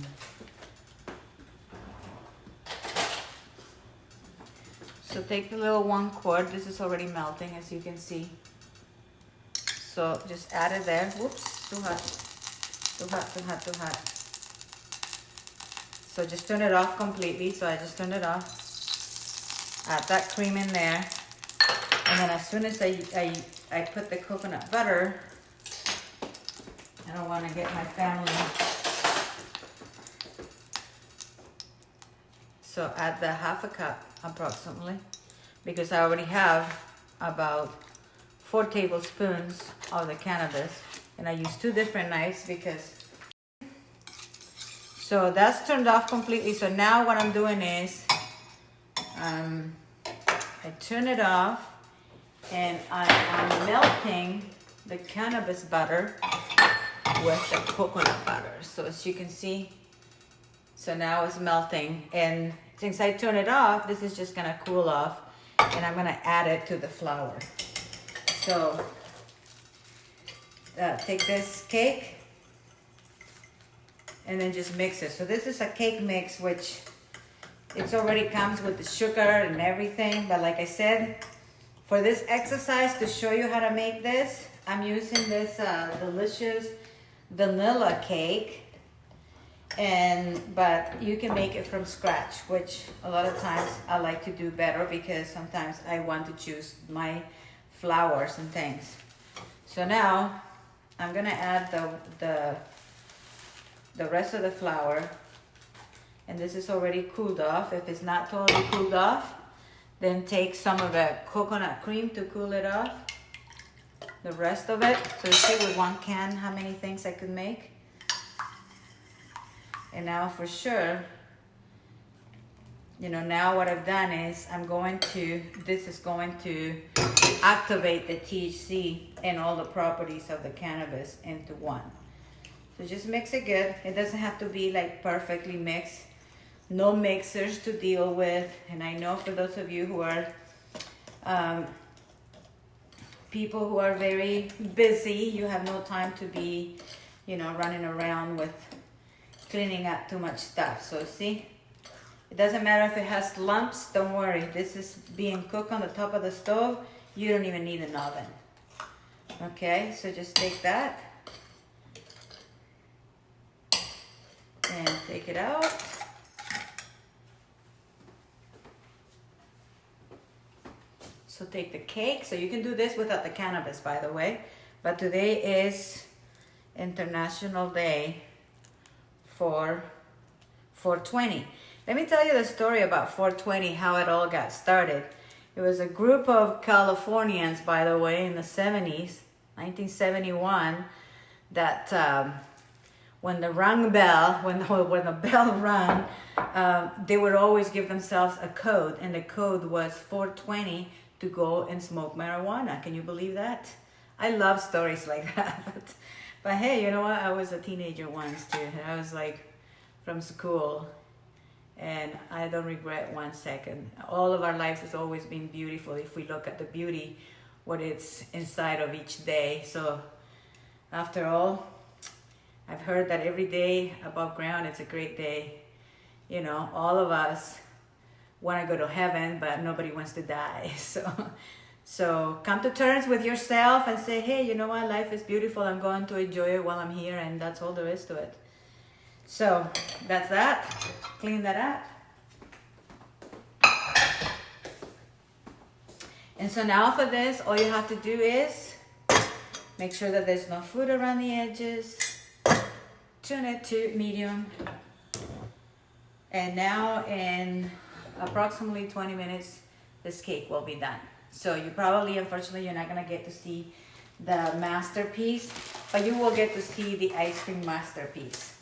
So take the little 1 quart. This is already melting, as you can see. So just add it there. Whoops, too hot. Too hot, too hot, too hot. So just turn it off completely. So I just turned it off. Add that cream in there. And then as soon as I put the coconut butter, I don't want to get my family. So add the 1/2 cup approximately, because I already have about 4 tablespoons of the cannabis, and I use 2 different knives because. So that's turned off completely. So now what I'm doing is I turn it off, and I'm melting the cannabis butter with the coconut butter. So as you can see, so now it's melting, and since I turn it off, this is just gonna cool off, and I'm gonna add it to the flour. So take this cake and then just mix it. So this is a cake mix, which it already comes with the sugar and everything. But like I said, for this exercise, to show you how to make this, I'm using this delicious vanilla cake. But you can make it from scratch, which a lot of times I like to do better because sometimes I want to choose my flours and things. So now I'm gonna add the rest of the flour, and this is already cooled off. If it's not totally cooled off, then take some of the coconut cream to cool it off. The rest of it. So you see with 1 can how many things I could make. And now for sure, you know, now what I've done is this is going to activate the THC and all the properties of the cannabis into one. So just mix it good. It doesn't have to be like perfectly mixed. No mixers to deal with. And I know for those of you who are people who are very busy, you have no time to be, you know, running around with cleaning up too much stuff. So see, it doesn't matter if it has lumps, don't worry. This is being cooked on the top of the stove. You don't even need an oven. Okay, so just take that and take it out. So take the cake. So you can do this without the cannabis, by the way. But today is International Day for 420. Let me tell you the story about 420, how it all got started. It was a group of Californians, by the way, in the 70s, 1971, that when the bell rang, they would always give themselves a code, and the code was 420 to go and smoke marijuana. Can you believe that? I love stories like that. But hey, you know what? I was a teenager once too. I was like from school, and I don't regret 1 second. All of our lives has always been beautiful if we look at the beauty, what it's inside of each day. So after all, I've heard that every day above ground, it's a great day. You know, all of us want to go to heaven, but nobody wants to die. So come to terms with yourself and say, hey, you know what? Life is beautiful. I'm going to enjoy it while I'm here, and that's all there is to it. So that's that. Clean that up. And so now for this, all you have to do is make sure that there's no food around the edges. Tune it to medium. And now in approximately 20 minutes, this cake will be done. So you probably, unfortunately, you're not gonna get to see the masterpiece, but you will get to see the ice cream masterpiece.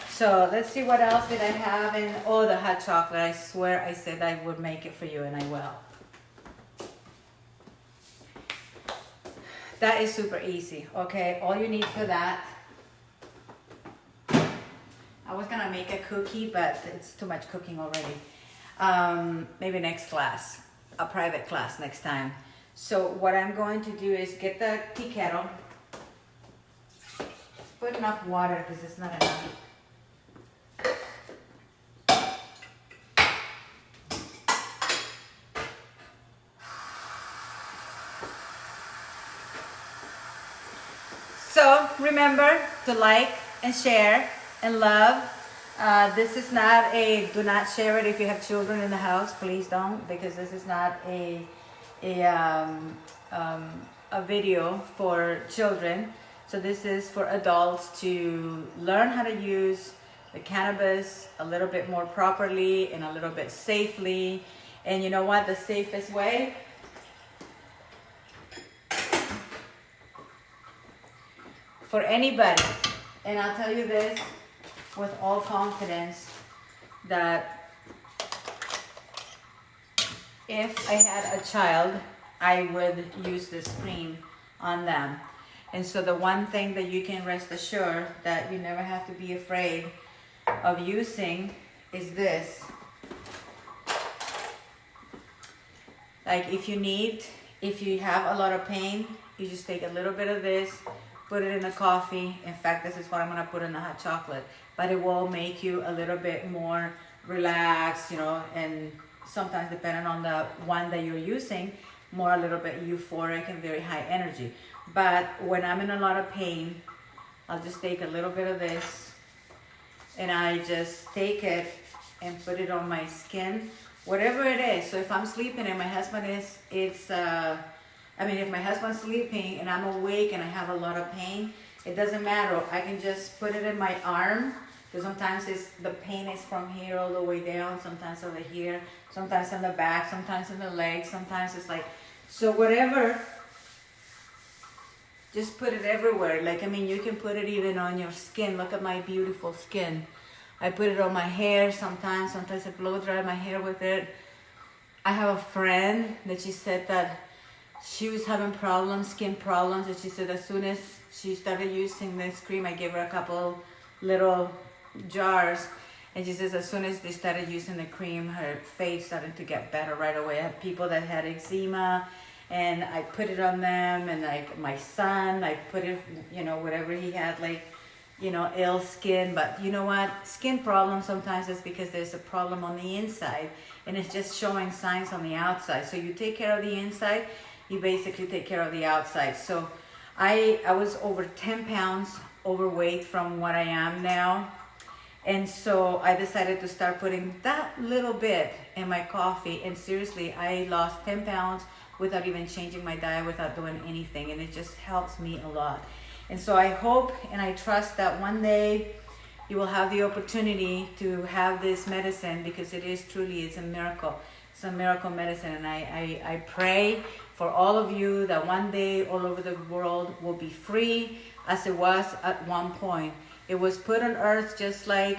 So let's see what else did I have in, oh, the hot chocolate. I swear I said I would make it for you, and I will. That is super easy, okay? All you need for that, I was gonna make a cookie, but it's too much cooking already. Maybe next class, a private class next time. So what I'm going to do is get the tea kettle, put enough water because it's not enough. So remember to like and share and love. This is not a, do not share it if you have children in the house. Please don't, because this is not a video for children. So this is for adults to learn how to use the cannabis a little bit more properly and a little bit safely. And you know what? The safest way, for anybody, and I'll tell you this with all confidence, that if I had a child, I would use this cream on them. And so the one thing that you can rest assured that you never have to be afraid of using is this. Like if you have a lot of pain, you just take a little bit of this, put it in the coffee. In fact, this is what I'm gonna put in the hot chocolate. But it will make you a little bit more relaxed, you know, and sometimes depending on the one that you're using, more a little bit euphoric and very high energy. But when I'm in a lot of pain, I'll just take a little bit of this and I just take it and put it on my skin, whatever it is. So if I'm sleeping and my husband if my husband's sleeping and I'm awake and I have a lot of pain, it doesn't matter. I can just put it in my arm, because sometimes the pain is from here all the way down, sometimes over here, sometimes in the back, sometimes in the legs, sometimes it's like, so whatever, just put it everywhere. Like, you can put it even on your skin. Look at my beautiful skin. I put it on my hair sometimes I blow dry my hair with it. I have a friend that she said that she was having skin problems, and she said as soon as she started using this cream, I gave her a couple little jars, and she says as soon as they started using the cream, her face started to get better right away. I had people that had eczema, and I put it on them, and like my son, I put it, whatever he had, ill skin. But you know what? Skin problems sometimes is because there's a problem on the inside, and it's just showing signs on the outside. So you take care of the inside, you basically take care of the outside. So I was over 10 pounds overweight from what I am now. And so I decided to start putting that little bit in my coffee. And seriously, I lost 10 pounds without even changing my diet, without doing anything. And it just helps me a lot. And so I hope and I trust that one day you will have the opportunity to have this medicine, because it's a miracle. It's a miracle medicine. And I pray for all of you that one day all over the world will be free, as it was at one point. It was put on earth just like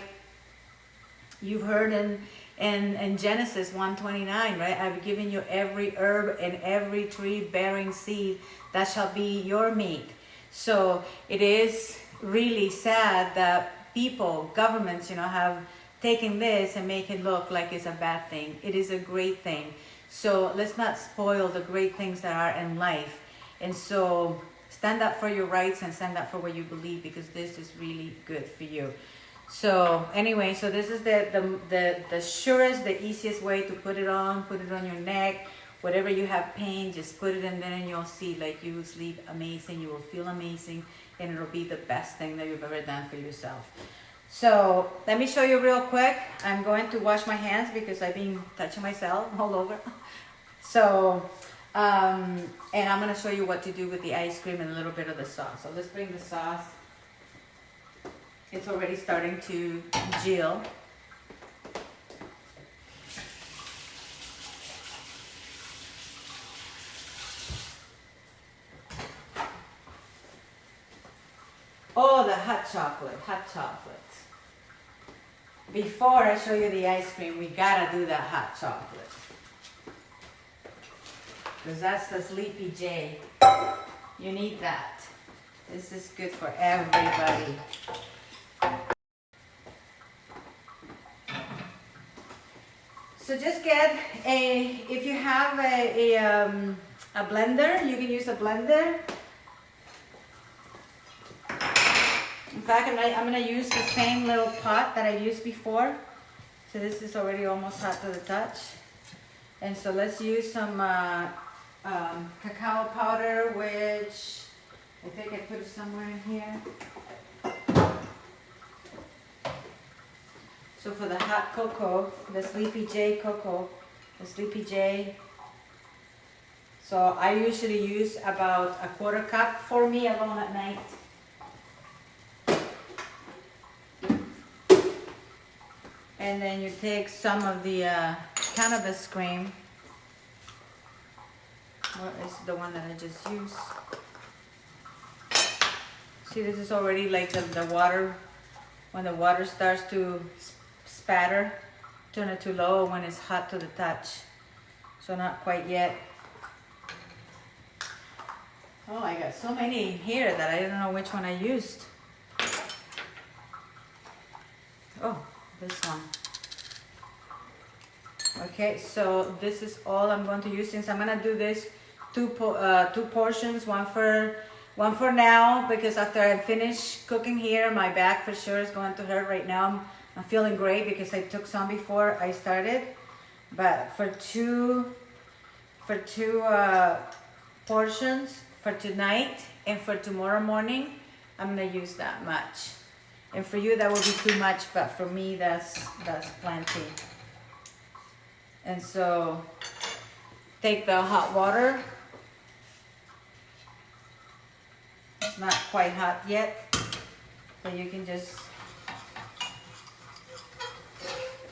you've heard in Genesis 1:29, right? I've given you every herb and every tree bearing seed, that shall be your meat. So it is really sad that people, governments, have taken this and make it look like it's a bad thing. It is a great thing. So let's not spoil the great things that are in life. And so stand up for your rights and stand up for what you believe, because this is really good for you. So anyway, so this is the surest, the easiest way to put it on your neck. Whatever you have pain, just put it in there and you'll see, like, you will sleep amazing, you will feel amazing, and it'll be the best thing that you've ever done for yourself. So let me show you real quick. I'm going to wash my hands because I've been touching myself all over. So, and I'm gonna show you what to do with the ice cream and a little bit of the sauce. So let's bring the sauce. It's already starting to gel. Oh, the hot chocolate, hot chocolate. Before I show you the ice cream, we gotta do that hot chocolate. Because that's the Sleepy J. You need that. This is good for everybody. So just get if you have a blender, you can use a blender. In fact, I'm going to use the same little pot that I used before. So this is already almost hot to the touch. And so let's use some cacao powder, which I think I put it somewhere in here. So for the hot cocoa, the Sleepy J cocoa, the Sleepy J. So I usually use about a 1/4 cup for me alone at night. And then you take some of the cannabis cream. What is the one that I just used? See, this is already like the water. When the water starts to spatter, turn it to low when it's hot to the touch. So not quite yet. Oh, I got so many here that I don't know which one I used. Oh, this one. Okay, so this is all I'm going to use, since I'm gonna do this two portions, one for now, because after I finish cooking here, my back for sure is going to hurt right now. I'm feeling great because I took some before I started, but for two portions for tonight and for tomorrow morning, I'm gonna use that much. And for you, that will be too much, but for me, that's plenty. And so, take the hot water. It's not quite hot yet, but you can just,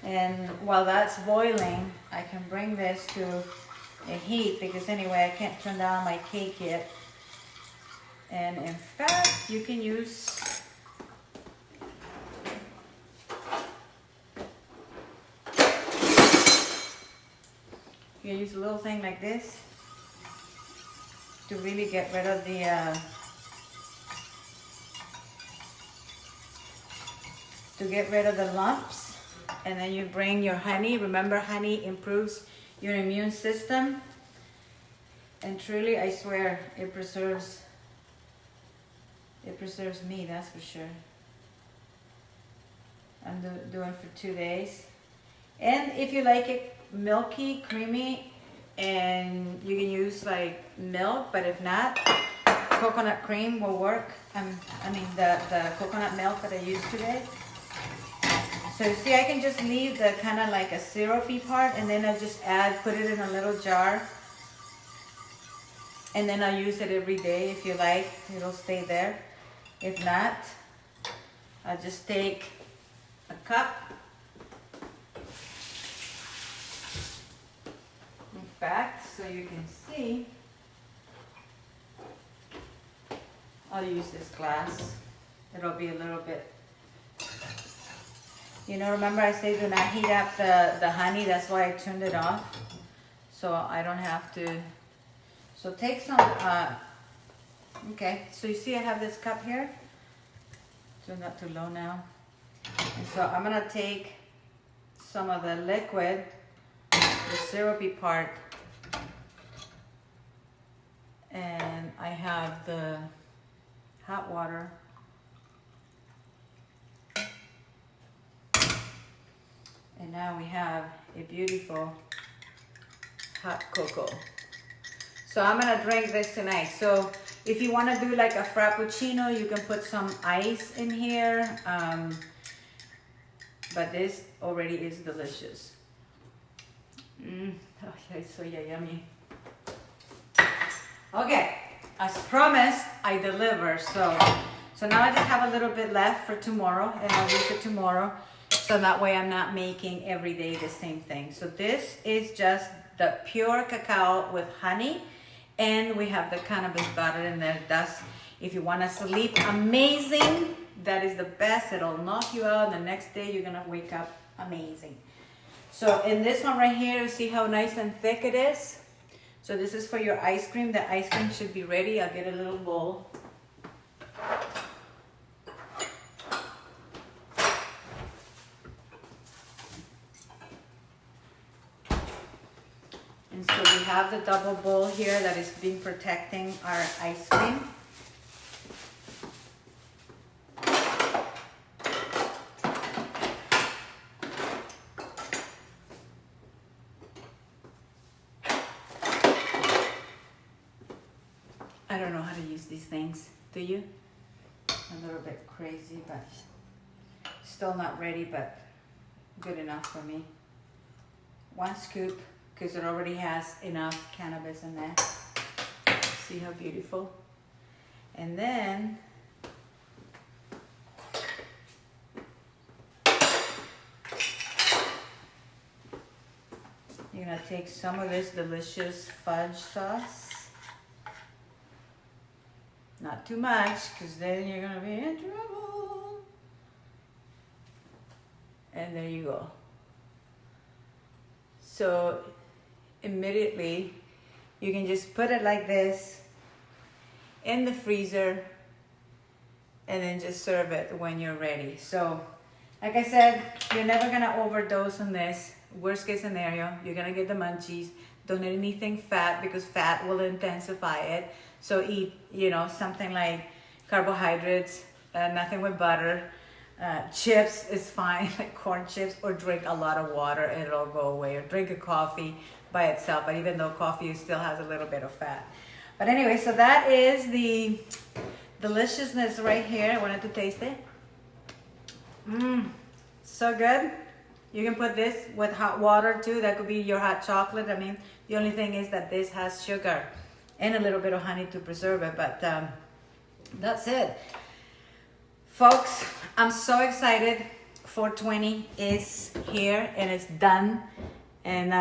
and while that's boiling, I can bring this to a heat, because anyway, I can't turn down my cake yet. And in fact, you can use a little thing like this to really get rid of the lumps. And then you bring your honey. Remember, honey improves your immune system, and truly, I swear, it preserves me, that's for sure. I'm doing for 2 days. And if you like it milky, creamy, and you can use like milk, but if not, coconut cream will work. I mean the coconut milk that I used today. So you see, I can just leave the kind of like a syrupy part, and then I just put it in a little jar, and then I'll use it every day. If you like, it'll stay there. If not, I'll just take a cup. In fact, so you can see, I'll use this glass. It'll be a little bit, remember I said do not heat up the honey. That's why I turned it off, so I don't have to. So take some, okay, so you see I have this cup here. Turn that too low now. And so I'm gonna take some of the liquid, the syrupy part, and I have the hot water. And now we have a beautiful hot cocoa. So I'm gonna drink this tonight. So if you wanna do like a frappuccino, you can put some ice in here. But this already is delicious. Oh, it's so yummy. Okay, as promised, I deliver. So now I just have a little bit left for tomorrow, and I'll use it tomorrow. So that way I'm not making every day the same thing. So this is just the pure cacao with honey, and we have the cannabis butter in there. That's, if you want to sleep amazing, that is the best. It'll knock you out. The next day you're gonna wake up amazing. So in this one right here, you see how nice and thick it is? So this is for your ice cream. The ice cream should be ready. I'll get a little bowl. And so we have the double bowl here that is being protecting our ice cream. I don't know how to use these things. Do you? A little bit crazy, but still not ready, but good enough for me. 1 scoop, because it already has enough cannabis in there. See how beautiful? And then you're gonna take some of this delicious fudge sauce. Not too much, because then you're gonna be in trouble. And there you go. So immediately you can just put it like this in the freezer and then just serve it when you're ready. So like I said, you're never gonna overdose on this. Worst case scenario, you're gonna get the munchies. Don't eat anything fat, because fat will intensify it. So eat, something like carbohydrates, nothing with butter. Chips is fine, like corn chips, or drink a lot of water and it'll go away. Or drink a coffee by itself, but even though coffee still has a little bit of fat. But anyway, so that is the deliciousness right here. I wanted to taste it. So good. You can put this with hot water too. That could be your hot chocolate. I mean, the only thing is that this has sugar and a little bit of honey to preserve it, but that's it. Folks, I'm so excited. 420 is here and it's done. And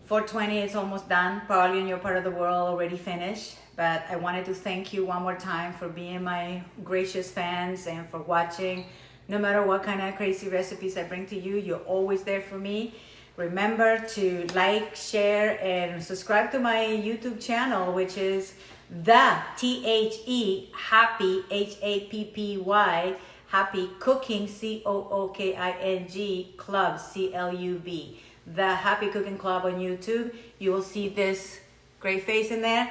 420 is almost done. Probably in your part of the world already finished. But I wanted to thank you one more time for being my gracious fans and for watching. No matter what kind of crazy recipes I bring to you, you're always there for me. Remember to like, share, and subscribe to my YouTube channel, which is the THE Happy HAPPY Happy Cooking COOKING Club CLUB. The Happy Cooking Club on YouTube. You will see this great face in there.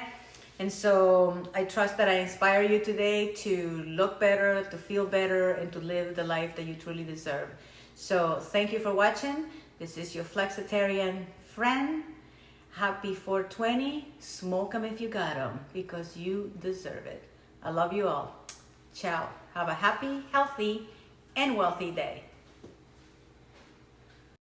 And so I trust that I inspire you today to look better, to feel better, and to live the life that you truly deserve. So thank you for watching. This is your flexitarian friend. Happy 420. Smoke them if you got them, because you deserve it. I love you all. Ciao. Have a happy, healthy, and wealthy day.